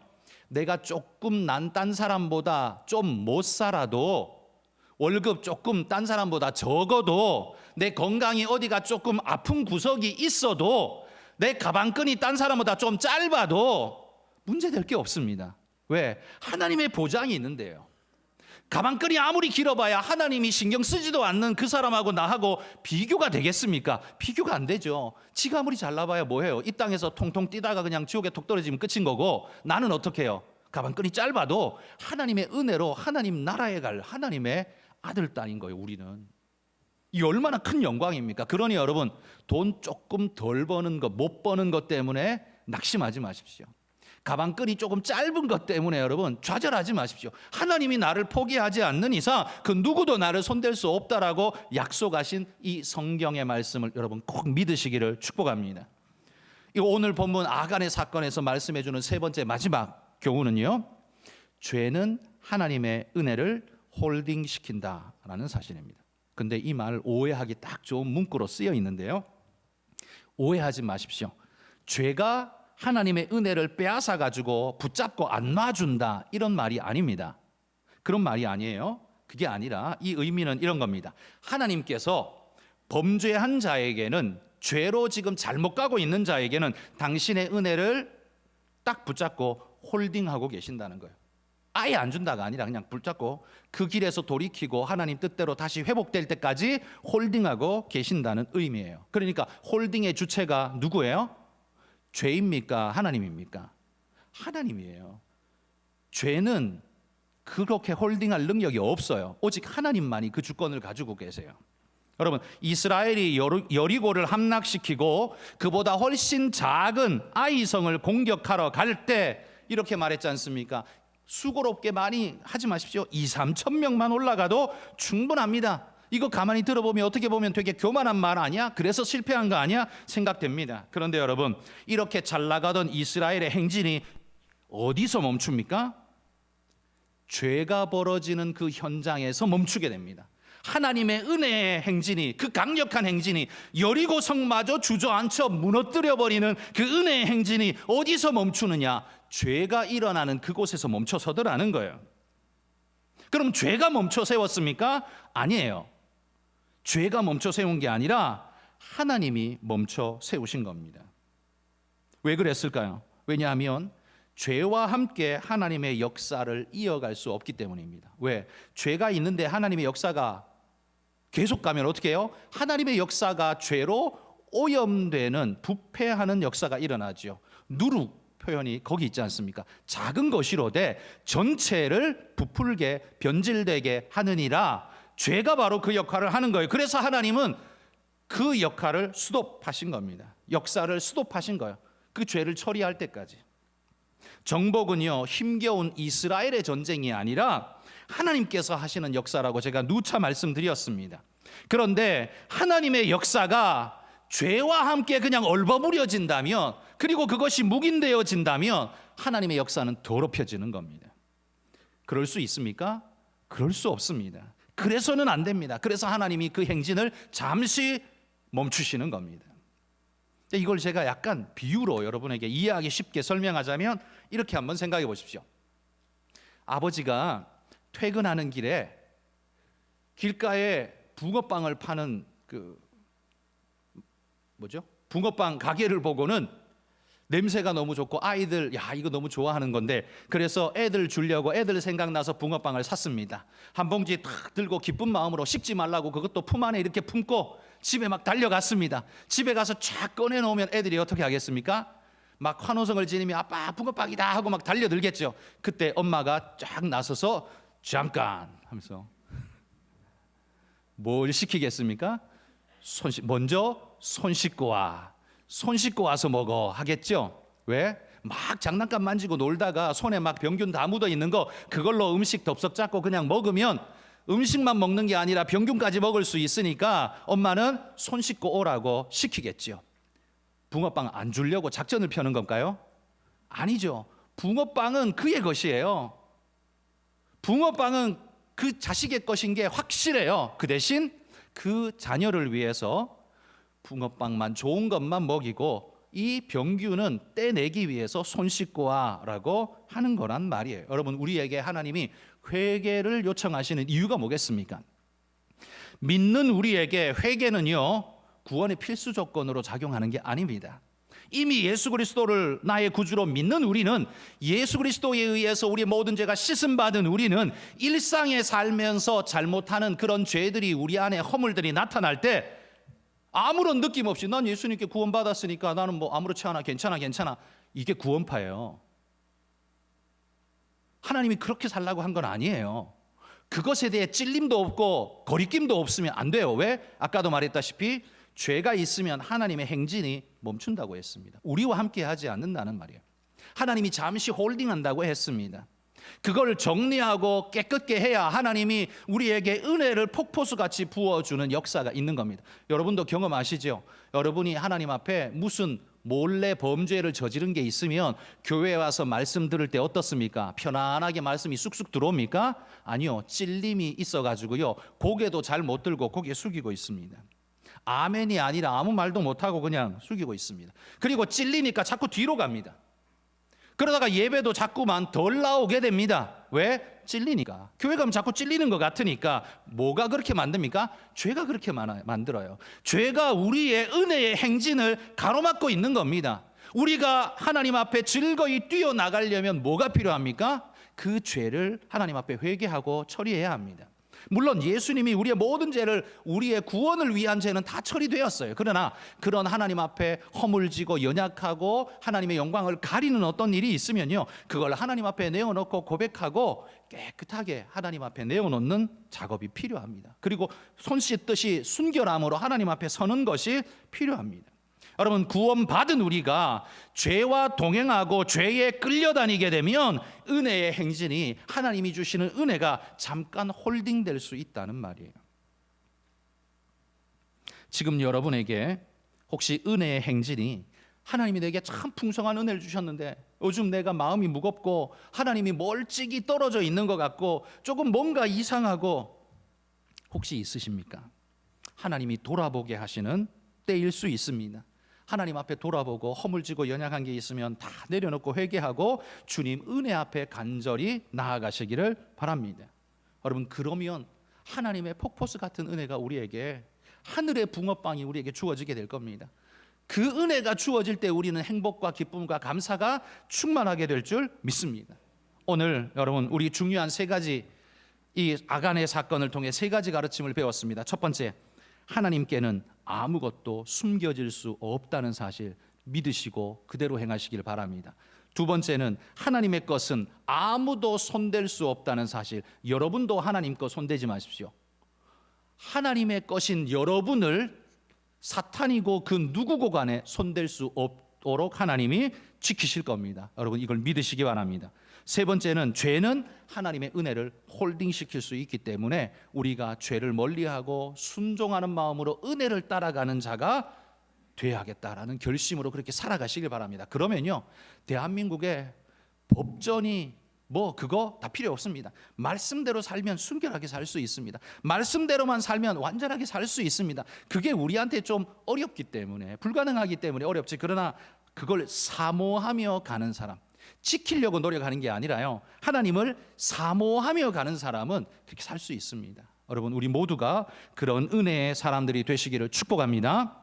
내가 조금 난 딴 사람보다 좀 못 살아도, 월급 조금 딴 사람보다 적어도, 내 건강이 어디가 조금 아픈 구석이 있어도, 내 가방끈이 딴 사람보다 좀 짧아도 문제될 게 없습니다. 왜? 하나님의 보장이 있는데요. 가방끈이 아무리 길어봐야 하나님이 신경 쓰지도 않는 그 사람하고 나하고 비교가 되겠습니까? 비교가 안 되죠. 지가 아무리 잘나봐야 뭐해요? 이 땅에서 통통 뛰다가 그냥 지옥에 톡 떨어지면 끝인 거고, 나는 어떻게 해요? 가방끈이 짧아도 하나님의 은혜로 하나님 나라에 갈 하나님의 아들, 딸인 거예요. 우리는. 이 얼마나 큰 영광입니까? 그러니 여러분, 돈 조금 덜 버는 것, 못 버는 것 때문에 낙심하지 마십시오. 가방끈이 조금 짧은 것 때문에 여러분 좌절하지 마십시오. 하나님이 나를 포기하지 않는 이상 그 누구도 나를 손댈 수 없다라고 약속하신 이 성경의 말씀을 여러분 꼭 믿으시기를 축복합니다. 이 오늘 본문 아간의 사건에서 말씀해 주는 세 번째 마지막 교훈은요, 죄는 하나님의 은혜를 홀딩시킨다라는 사실입니다. 근데 이 말을 오해하기 딱 좋은 문구로 쓰여 있는데요, 오해하지 마십시오. 죄가 하나님의 은혜를 빼앗아 가지고 붙잡고 안 놔준다, 이런 말이 아닙니다. 그런 말이 아니에요. 그게 아니라 이 의미는 이런 겁니다. 하나님께서 범죄한 자에게는, 죄로 지금 잘못 가고 있는 자에게는 당신의 은혜를 딱 붙잡고 홀딩하고 계신다는 거예요. 아예 안 준다가 아니라 그냥 붙잡고 그 길에서 돌이키고 하나님 뜻대로 다시 회복될 때까지 홀딩하고 계신다는 의미예요. 그러니까 홀딩의 주체가 누구예요? 죄입니까? 하나님입니까? 하나님이에요. 죄는 그렇게 홀딩할 능력이 없어요. 오직 하나님만이 그 주권을 가지고 계세요. 여러분, 이스라엘이 여리고를 함락시키고 그보다 훨씬 작은 아이성을 공격하러 갈 때 이렇게 말했지 않습니까? 수고롭게 많이 하지 마십시오. 2-3천 명만 올라가도 충분합니다. 이거 가만히 들어보면 어떻게 보면 되게 교만한 말 아니야? 그래서 실패한 거 아니야? 생각됩니다. 그런데 여러분, 이렇게 잘 나가던 이스라엘의 행진이 어디서 멈춥니까? 죄가 벌어지는 그 현장에서 멈추게 됩니다. 하나님의 은혜의 행진이, 그 강력한 행진이, 여리고 성마저 주저앉혀 무너뜨려버리는 그 은혜의 행진이 어디서 멈추느냐? 죄가 일어나는 그곳에서 멈춰서더라는 거예요. 그럼 죄가 멈춰 세웠습니까? 아니에요. 죄가 멈춰 세운 게 아니라 하나님이 멈춰 세우신 겁니다. 왜 그랬을까요? 왜냐하면 죄와 함께 하나님의 역사를 이어갈 수 없기 때문입니다. 왜? 죄가 있는데 하나님의 역사가 계속 가면 어떻게 해요? 하나님의 역사가 죄로 오염되는, 부패하는 역사가 일어나죠. 누룩 표현이 거기 있지 않습니까? 작은 것이로되 전체를 부풀게 변질되게 하느니라. 죄가 바로 그 역할을 하는 거예요. 그래서 하나님은 그 역할을 스톱하신 겁니다. 역사를 스톱하신 거예요. 그 죄를 처리할 때까지. 정복은요, 힘겨운 이스라엘의 전쟁이 아니라 하나님께서 하시는 역사라고 제가 누차 말씀드렸습니다. 그런데 하나님의 역사가 죄와 함께 그냥 얼버무려진다면, 그리고 그것이 묵인되어진다면 하나님의 역사는 더럽혀지는 겁니다. 그럴 수 있습니까? 그럴 수 없습니다. 그래서는 안 됩니다. 그래서 하나님이 그 행진을 잠시 멈추시는 겁니다. 이걸 제가 약간 비유로 여러분에게 이해하기 쉽게 설명하자면 이렇게 한번 생각해 보십시오. 아버지가 퇴근하는 길에 길가에 붕어빵을 파는 붕어빵 가게를 보고는 냄새가 너무 좋고 아이들 야 이거 너무 좋아하는 건데, 그래서 애들 주려고 애들 생각나서 붕어빵을 샀습니다. 한 봉지 탁 들고 기쁜 마음으로 식지 말라고 그것도 품 안에 이렇게 품고 집에 막 달려갔습니다. 집에 가서 쫙 꺼내놓으면 애들이 어떻게 하겠습니까? 막 환호성을 지르며 아빠 붕어빵이다 하고 막 달려들겠죠. 그때 엄마가 쫙 나서서 잠깐 하면서 뭘 시키겠습니까? 먼저 손 씻고 와. 손 씻고 와서 먹어 하겠죠. 왜? 막 장난감 만지고 놀다가 손에 막 병균 다 묻어 있는 거 그걸로 음식 덥석 잡고 그냥 먹으면 음식만 먹는 게 아니라 병균까지 먹을 수 있으니까 엄마는 손 씻고 오라고 시키겠지요. 붕어빵 안 주려고 작전을 펴는 건가요? 아니죠. 붕어빵은 그의 것이에요. 붕어빵은 그 자식의 것인 게 확실해요. 그 대신 그 자녀를 위해서 붕어빵만 좋은 것만 먹이고 이 병균은 떼내기 위해서 손 씻고 와라고 하는 거란 말이에요. 여러분, 우리에게 하나님이 회개를 요청하시는 이유가 뭐겠습니까? 믿는 우리에게 회개는요, 구원의 필수 조건으로 작용하는 게 아닙니다. 이미 예수 그리스도를 나의 구주로 믿는 우리는, 예수 그리스도에 의해서 우리의 모든 죄가 씻음받은 우리는 일상에 살면서 잘못하는 그런 죄들이 우리 안에 허물들이 나타날 때 아무런 느낌 없이 난 예수님께 구원받았으니까 나는 뭐 아무렇지 않아, 괜찮아. 이게 구원파예요. 하나님이 그렇게 살라고 한 건 아니에요. 그것에 대해 찔림도 없고 거리낌도 없으면 안 돼요. 왜? 아까도 말했다시피 죄가 있으면 하나님의 행진이 멈춘다고 했습니다. 우리와 함께 하지 않는다는 말이에요. 하나님이 잠시 홀딩한다고 했습니다. 그걸 정리하고 깨끗게 해야 하나님이 우리에게 은혜를 폭포수같이 부어주는 역사가 있는 겁니다. 여러분도 경험하시죠? 여러분이 하나님 앞에 무슨 몰래 범죄를 저지른 게 있으면 교회에 와서 말씀 들을 때 어떻습니까? 편안하게 말씀이 쑥쑥 들어옵니까? 아니요, 찔림이 있어가지고요, 고개도 잘 못 들고 고개 숙이고 있습니다. 아멘이 아니라 아무 말도 못하고 그냥 숙이고 있습니다. 그리고 찔리니까 자꾸 뒤로 갑니다. 그러다가 예배도 자꾸만 덜 나오게 됩니다. 왜? 찔리니까. 교회 가면 자꾸 찔리는 것 같으니까. 뭐가 그렇게 만듭니까? 죄가 그렇게 만들어요. 죄가 우리의 은혜의 행진을 가로막고 있는 겁니다. 우리가 하나님 앞에 즐거이 뛰어나가려면 뭐가 필요합니까? 그 죄를 하나님 앞에 회개하고 처리해야 합니다. 물론 예수님이 우리의 모든 죄를, 우리의 구원을 위한 죄는 다 처리되었어요. 그러나 그런 하나님 앞에 허물지고 연약하고 하나님의 영광을 가리는 어떤 일이 있으면요, 그걸 하나님 앞에 내어놓고 고백하고 깨끗하게 하나님 앞에 내어놓는 작업이 필요합니다. 그리고 손 씻듯이 순결함으로 하나님 앞에 서는 것이 필요합니다. 여러분, 구원받은 우리가 죄와 동행하고 죄에 끌려다니게 되면 은혜의 행진이, 하나님이 주시는 은혜가 잠깐 홀딩될 수 있다는 말이에요. 지금 여러분에게 혹시 은혜의 행진이, 하나님이 내게 참 풍성한 은혜를 주셨는데 요즘 내가 마음이 무겁고 하나님이 멀찍이 떨어져 있는 것 같고 조금 뭔가 이상하고 혹시 있으십니까? 하나님이 돌아보게 하시는 때일 수 있습니다. 하나님 앞에 돌아보고 허물지고 연약한 게 있으면 다 내려놓고 회개하고 주님 은혜 앞에 간절히 나아가시기를 바랍니다. 여러분, 그러면 하나님의 폭포수 같은 은혜가 우리에게, 하늘의 붕어빵이 우리에게 주어지게 될 겁니다. 그 은혜가 주어질 때 우리는 행복과 기쁨과 감사가 충만하게 될 줄 믿습니다. 오늘 여러분, 우리 중요한 세 가지, 이 아간의 사건을 통해 세 가지 가르침을 배웠습니다. 첫 번째, 하나님께는 아무것도 숨겨질 수 없다는 사실 믿으시고 그대로 행하시길 바랍니다. 두 번째는 하나님의 것은 아무도 손댈 수 없다는 사실, 여러분도 하나님 것 손대지 마십시오. 하나님의 것인 여러분을 사탄이고 그 누구고 간에 손댈 수 없도록 하나님이 지키실 겁니다. 여러분, 이걸 믿으시기 바랍니다. 세 번째는 죄는 하나님의 은혜를 홀딩시킬 수 있기 때문에 우리가 죄를 멀리하고 순종하는 마음으로 은혜를 따라가는 자가 되어야겠다라는 결심으로 그렇게 살아가시길 바랍니다. 그러면요, 대한민국의 법전이 뭐 그거 다 필요 없습니다. 말씀대로 살면 순결하게 살 수 있습니다. 말씀대로만 살면 완전하게 살 수 있습니다. 그게 우리한테 좀 어렵기 때문에, 불가능하기 때문에 어렵지, 그러나 그걸 사모하며 가는 사람, 지키려고 노력하는 게 아니라요, 하나님을 사모하며 가는 사람은 그렇게 살 수 있습니다. 여러분, 우리 모두가 그런 은혜의 사람들이 되시기를 축복합니다.